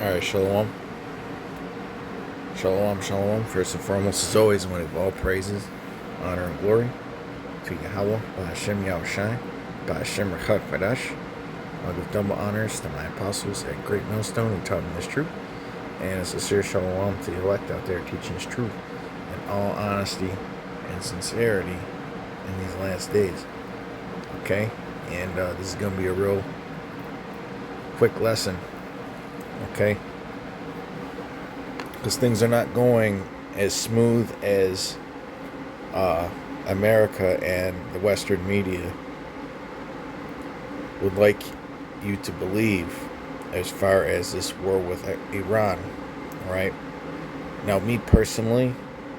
Alright, shalom. Shalom, shalom. First and foremost, as always, I want to give all praises, honor, and glory to Yahweh, Hashem Yahushai, Hashem Rechak Vadash. I'll give double honors to my apostles at Great Millstone who taught me this truth, and a sincere shalom to the elect out there teaching this truth in all honesty and sincerity in these last days. Okay? And this is going to be a real quick lesson. Okay? Because things are not going as smooth as America and the Western media would like you to believe as far as this war with Iran, right? Now, me personally,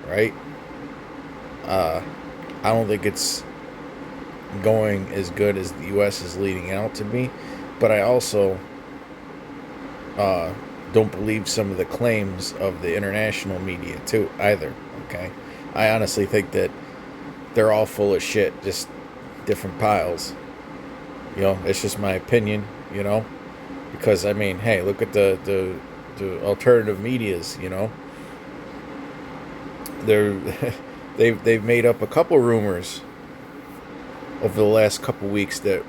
right, I don't think it's going as good as the U.S. is leading out to be, but I also don't believe some of the claims of the international media too either. Okay, I honestly think that they're all full of shit, just different piles. You know, it's just my opinion. You know, because I mean, hey, look at the alternative medias. You know, they've made up a couple rumors over the last couple weeks that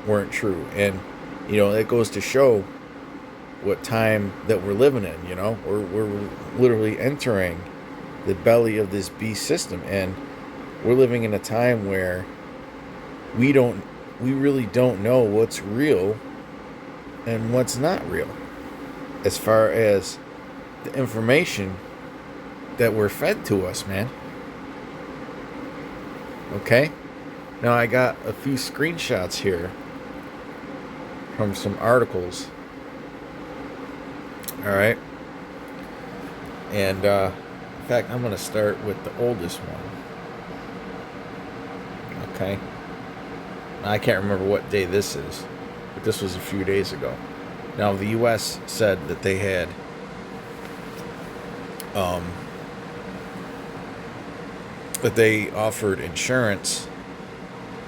weren't true, and you know that goes to show what time that we're living in. You know, we're literally entering the belly of this beast system, and we're living in a time where we really don't know what's real and what's not real as far as the information that we're fed to us, man. Okay, now I got a few screenshots here from some articles. All right. And, in fact, I'm going to start with the oldest one. Okay. I can't remember what day this is, but this was a few days ago. Now, the U.S. said that they had, that they offered insurance,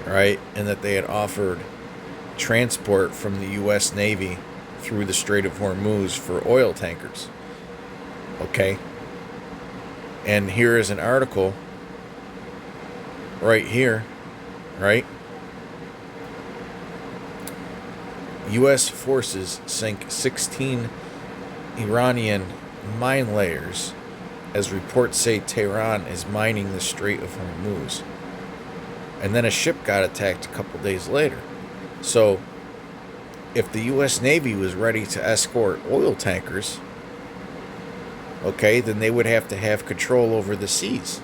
right? And that they had offered transport from the U.S. Navy through the Strait of Hormuz for oil tankers. Okay. And here is an article right here, right? U.S. forces sink 16 Iranian mine layers as reports say Tehran is mining the Strait of Hormuz. And then a ship got attacked a couple days later. So if the U.S. Navy was ready to escort oil tankers, okay, then they would have to have control over the seas,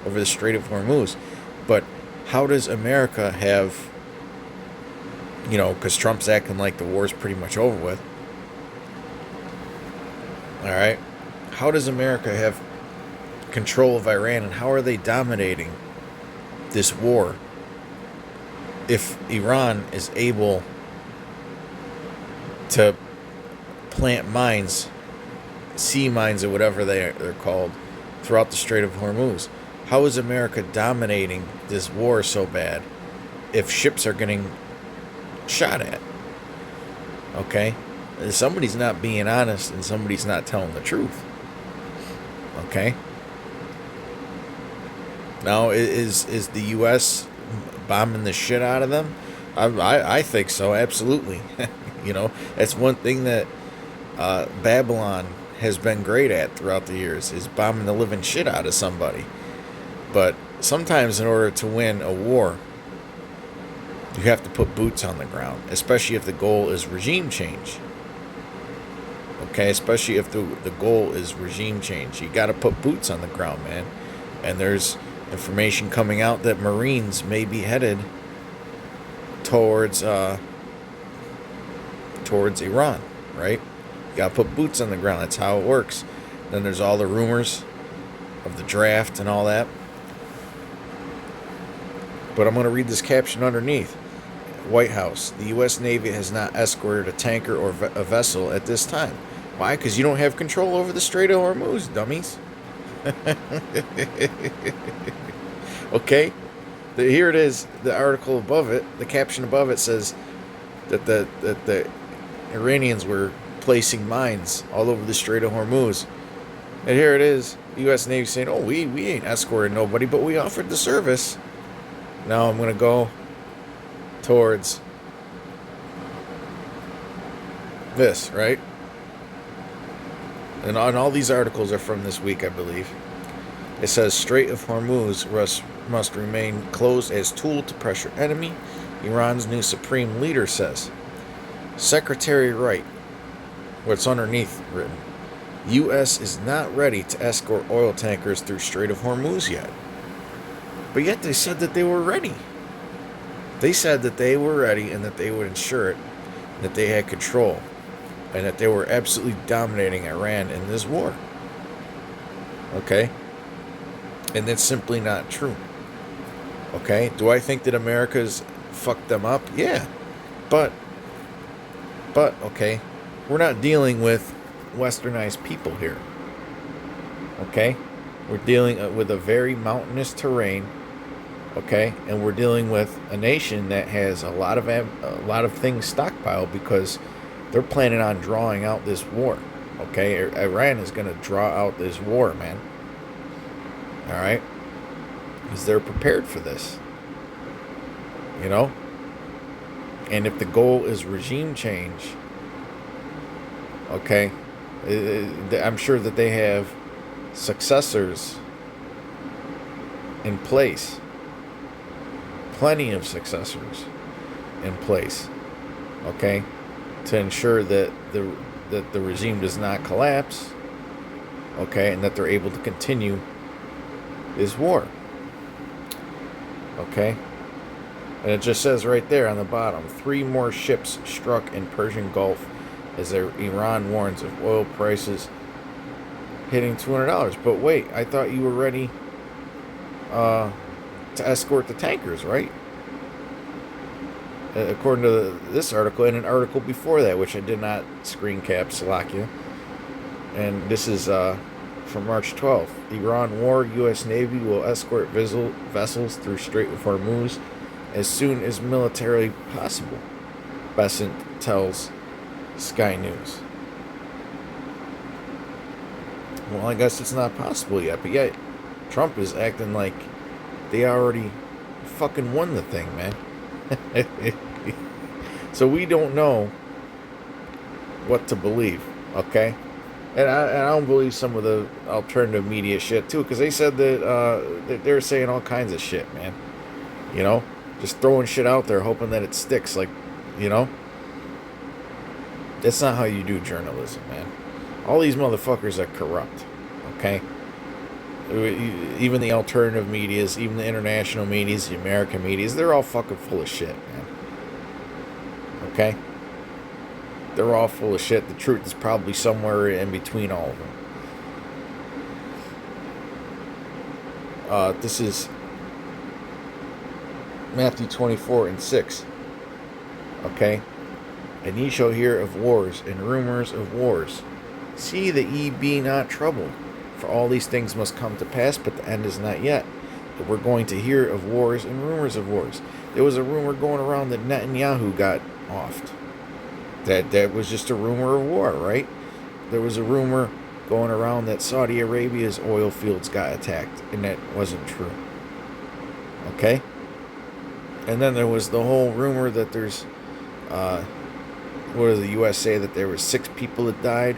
over the Strait of Hormuz. But how does America have, you know, because Trump's acting like the war's pretty much over with. All right. How does America have control of Iran, and how are they dominating this war if Iran is able to plant mines, sea mines or whatever they're called, throughout the Strait of Hormuz? How is America dominating this war so bad if ships are getting shot at? Okay? Somebody's not being honest and somebody's not telling the truth. Okay? Now, is the U.S. bombing the shit out of them? I think so, absolutely. You know, that's one thing that Babylon has been great at throughout the years, is bombing the living shit out of somebody. But sometimes in order to win a war, you have to put boots on the ground, especially if the goal is regime change. Okay, especially if the goal is regime change. You got to put boots on the ground, man. And there's information coming out that Marines may be headed towards Iran, right? You got to put boots on the ground. That's how it works. Then there's all the rumors of the draft and all that. But I'm going to read this caption underneath. White House: the U.S. Navy has not escorted a tanker or a vessel at this time. Why? Because you don't have control over the Strait of Hormuz, dummies. Okay? Here it is, the article above it, the caption above it says that the Iranians were placing mines all over the Strait of Hormuz. And here it is, the U.S. Navy saying, oh, we ain't escorting nobody, but we offered the service. Now I'm going to go towards this, right? And all these articles are from this week, I believe. It says, Strait of Hormuz must remain closed as tool to pressure enemy, Iran's new supreme leader says. Secretary Wright, what's underneath written, U.S. is not ready to escort oil tankers through Strait of Hormuz yet. But yet they said that they were ready. They said that they were ready and that they would ensure it, that they had control, and that they were absolutely dominating Iran in this war. Okay? And that's simply not true. Okay? Do I think that America's fucked them up? Yeah. But, okay, we're not dealing with westernized people here. Okay? We're dealing with a very mountainous terrain. Okay? And we're dealing with a nation that has a lot of things stockpiled because they're planning on drawing out this war. Okay? Iran is going to draw out this war, man. All right? Because they're prepared for this. You know? And if the goal is regime change, okay, I'm sure that they have successors in place. Plenty of successors in place. Okay? To ensure that the regime does not collapse. Okay? And that they're able to continue this war. Okay? And it just says right there on the bottom, 3 more ships struck in Persian Gulf as Iran warns of oil prices hitting $200. But wait, I thought you were ready to escort the tankers, right? According to this article and an article before that, which I did not screen cap, Slovakia. And this is from March 12th. Iran war, U.S. Navy will escort vessels through Strait of Hormuz as soon as militarily possible, Besant tells Sky News. Well, I guess it's not possible yet, but yet Trump is acting like they already fucking won the thing, man. So we don't know what to believe, okay? And I don't believe some of the alternative media shit, too, because they said that they're saying all kinds of shit, man. You know? Just throwing shit out there, hoping that it sticks, like, you know? That's not how you do journalism, man. All these motherfuckers are corrupt, okay? Even the alternative medias, even the international medias, the American medias, they're all fucking full of shit, man. Okay? They're all full of shit. The truth is probably somewhere in between all of them. This is Matthew 24:6. Okay? And ye shall hear of wars and rumors of wars. See that ye be not troubled, for all these things must come to pass, but the end is not yet. But we're going to hear of wars and rumors of wars. There was a rumor going around that Netanyahu got offed. That was just a rumor of war, right? There was a rumor going around that Saudi Arabia's oil fields got attacked, and that wasn't true. Okay? And then there was the whole rumor that there's, what does the U.S. say, that there were 6 people that died,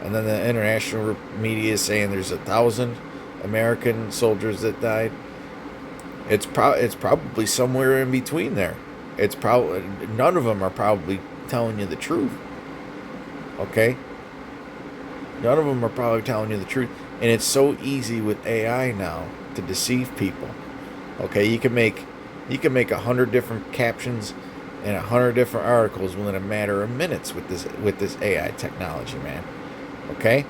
and then the international media is saying there's 1,000 American soldiers that died. It's probably somewhere in between there. It's probably none of them are probably telling you the truth. Okay? None of them are probably telling you the truth, and it's so easy with AI now to deceive people. Okay, you can make 100 different captions and 100 different articles within a matter of minutes with this AI technology, man. Okay?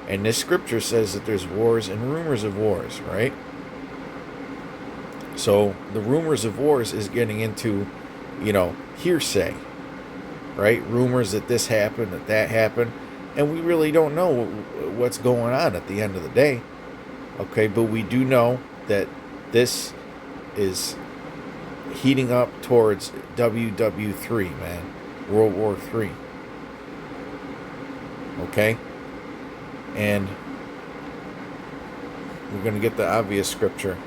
And this scripture says that there's wars and rumors of wars, right? So the rumors of wars is getting into, hearsay, right? Rumors that this happened, that happened, and we really don't know what's going on at the end of the day. Okay, but we do know that this is heating up towards WW3, man. World War III. Okay? And we're going to get the obvious scripture,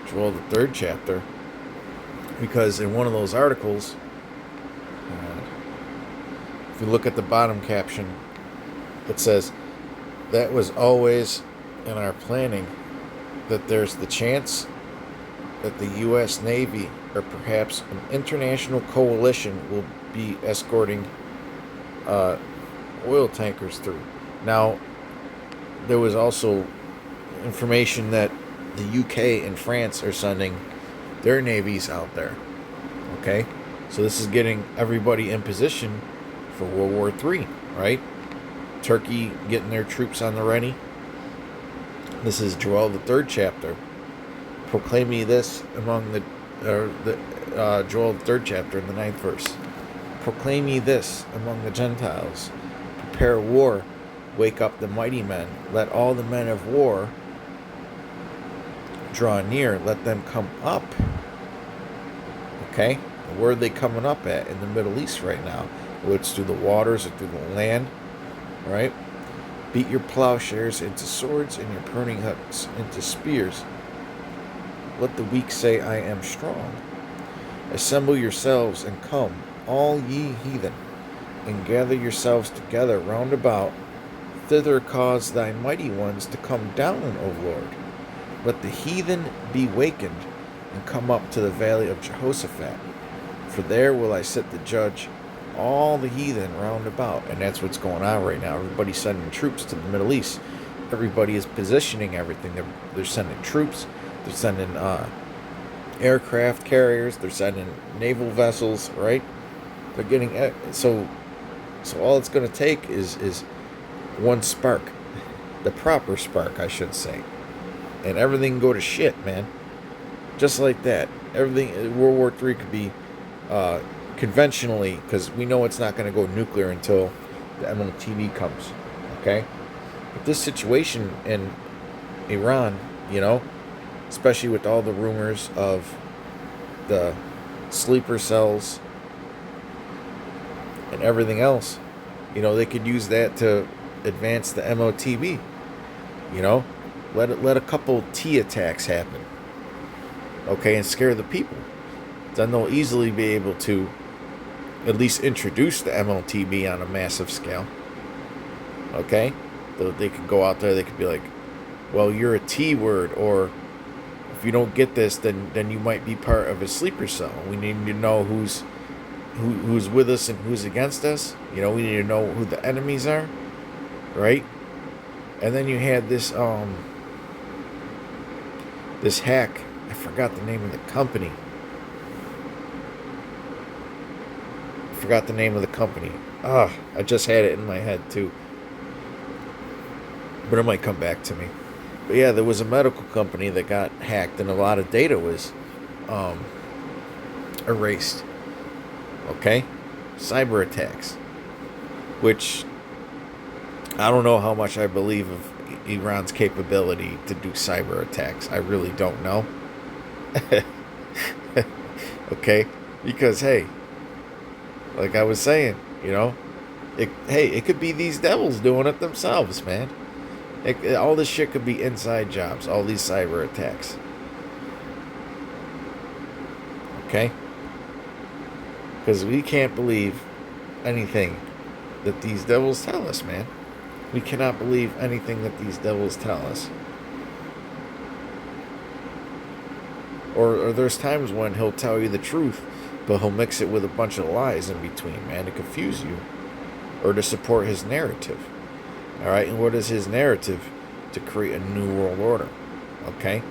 Joel, the 3rd chapter, because in one of those articles, if you look at the bottom caption, it says, that was always in our planning, that there's the chance that the U.S. Navy or perhaps an international coalition will be escorting oil tankers through. Now, there was also information that the UK and France are sending their navies out there. Okay? So this is getting everybody in position for World War III, right? Turkey getting their troops on the ready. This is Joel, the 3rd chapter. Proclaim ye this among Joel, the 3rd chapter, in the 9th verse. Proclaim ye this among the Gentiles. Prepare war. Wake up the mighty men. Let all the men of war draw near. Let them come up. Okay? Where are they coming up at in the Middle East right now? Whether it's through the waters or through the land. Right? Beat your plowshares into swords and your pruning hooks into spears. Let the weak say, I am strong. Assemble yourselves and come, all ye heathen, and gather yourselves together round about. Thither cause thy mighty ones to come down, O Lord. Let the heathen be wakened, and come up to the valley of Jehoshaphat. For there will I sit to judge all the heathen round about. And that's what's going on right now. Everybody's sending troops to the Middle East. Everybody is positioning everything. They're sending troops. They're sending aircraft carriers. They're sending naval vessels, right? They're getting... So all it's going to take is one spark. The proper spark, I should say. And everything can go to shit, man. Just like that. Everything... World War III could be... conventionally, because we know it's not going to go nuclear until the MOTV comes, okay? But this situation in Iran, especially with all the rumors of the sleeper cells and everything else, they could use that to advance the MOTV, let a couple T attacks happen, okay, and scare the people. Then they'll easily be able to at least introduce the MLTB on a massive scale. Okay? They could go out there, they could be like, well, you're a T word, or if you don't get this, then you might be part of a sleeper cell. We need to know who's with us and who's against us. We need to know who the enemies are. Right? And then you had this hack. I forgot the name of the company. I just had it in my head too, but it might come back to me. But yeah, there was a medical company that got hacked and a lot of data was erased. Okay? Cyber attacks, which I don't know how much I believe of Iran's capability to do cyber attacks. I really don't know. Okay? Because hey, like I was saying, it could be these devils doing it themselves, man. All this shit could be inside jobs, all these cyber attacks. Okay? Because we can't believe anything that these devils tell us, man. We cannot believe anything that these devils tell us. Or there's times when he'll tell you the truth, but he'll mix it with a bunch of lies in between, man, to confuse you or to support his narrative. All right, and what is his narrative? To create a new world order. Okay?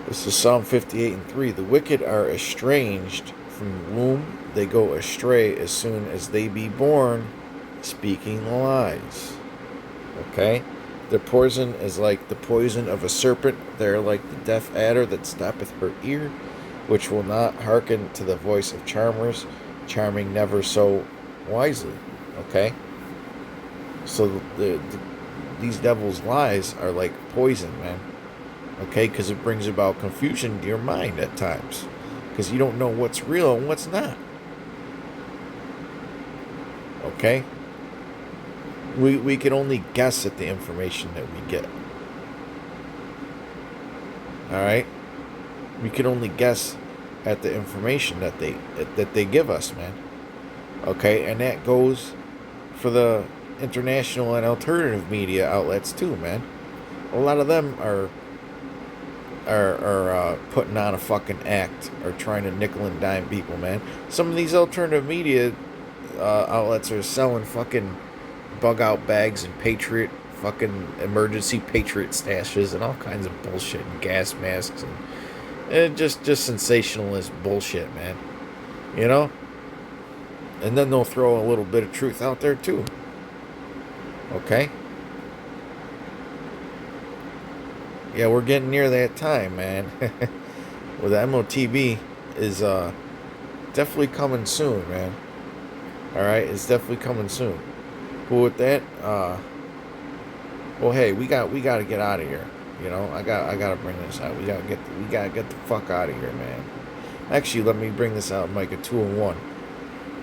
This is Psalm 58:3. The wicked are estranged from the womb. They go astray as soon as they be born, speaking lies. Okay? Their poison is like the poison of a serpent. They are like the deaf adder that stoppeth her ear, which will not hearken to the voice of charmers, charming never so wisely. Okay? So these devils' lies are like poison, man. Okay? Because it brings about confusion to your mind at times. because you don't know what's real and what's not. Okay? We can only guess at the information that we get. Alright? We can only guess at the information that they give us, man. Okay? And that goes for the international and alternative media outlets too, man. A lot of them are putting on a fucking act or trying to nickel and dime people, man. Some of these alternative media outlets are selling fucking bug out bags and Patriot fucking emergency Patriot stashes and all kinds of bullshit and gas masks and just sensationalist bullshit, man. You know? And then they'll throw a little bit of truth out there too. Okay? Yeah, we're getting near that time, man. Well, the MOTB is definitely coming soon, man. Alright, it's definitely coming soon. But with that, well, hey, we got to get out of here. You know, I gotta bring this out. We gotta get the fuck out of here, man. Actually, let me bring this out, Micah 2:1.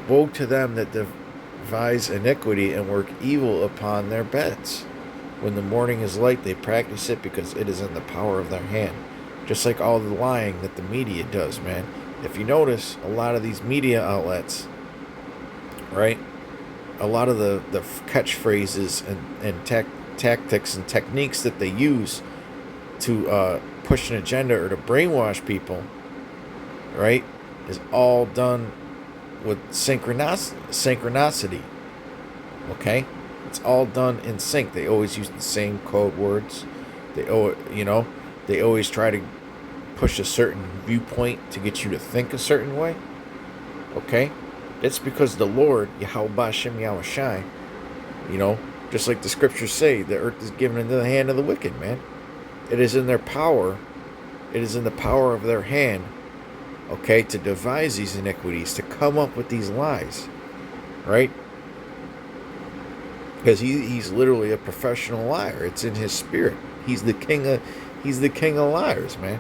Woe to them that devise iniquity and work evil upon their beds. When the morning is light, they practice it because it is in the power of their hand. Just like all the lying that the media does, man. If you notice, a lot of these media outlets, right? A lot of the catchphrases and tactics and techniques that they use to push an agenda or to brainwash people, right, is all done with synchronicity. Okay? It's all done in sync. They always use the same code words. They always try to push a certain viewpoint to get you to think a certain way. Okay? It's because the Lord, Yahweh Bashem Yahushai, just like the scriptures say, the earth is given into the hand of the wicked, man. It is in their power. It is in the power of their hand, okay, to devise these iniquities, to come up with these lies, right? Because he's literally a professional liar. It's in his spirit. He's the king of liars, man.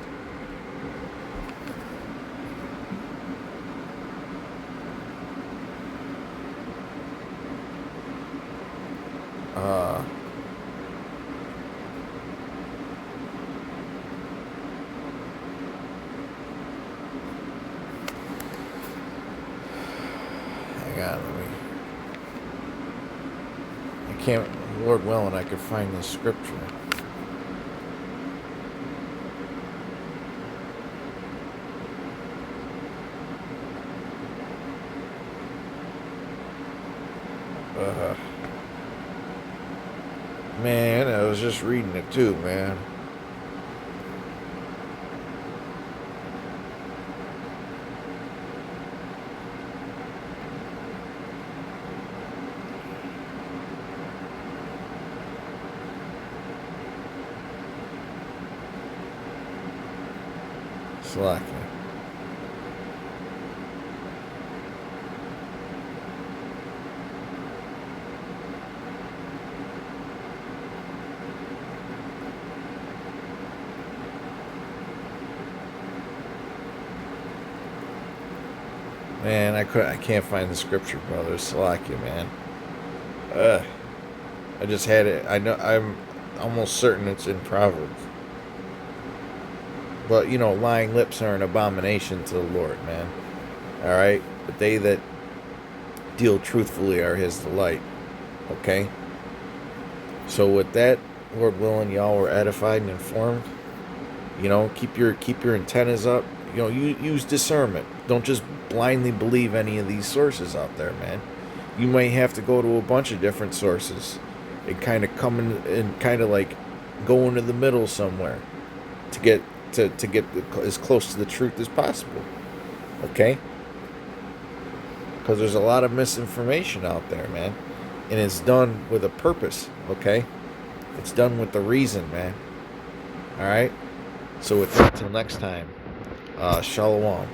Lord willing, I could find this scripture. Man, I was just reading it too, man. Slacking. Man, I can't find the scripture, brother. Salakia, man. I just had it. I'm almost certain it's in Proverbs. But, lying lips are an abomination to the Lord, man. Alright? But they that deal truthfully are his delight. Okay? So with that, Lord willing, y'all were edified and informed. Keep your antennas up. Use discernment. Don't just blindly believe any of these sources out there, man. You might have to go to a bunch of different sources and kind of come in and kind of like go into the middle somewhere to get as close to the truth as possible. Okay? Because there's a lot of misinformation out there, man. And it's done with a purpose, okay? It's done with the reason, man. Alright? So with that, till next time, Shalom.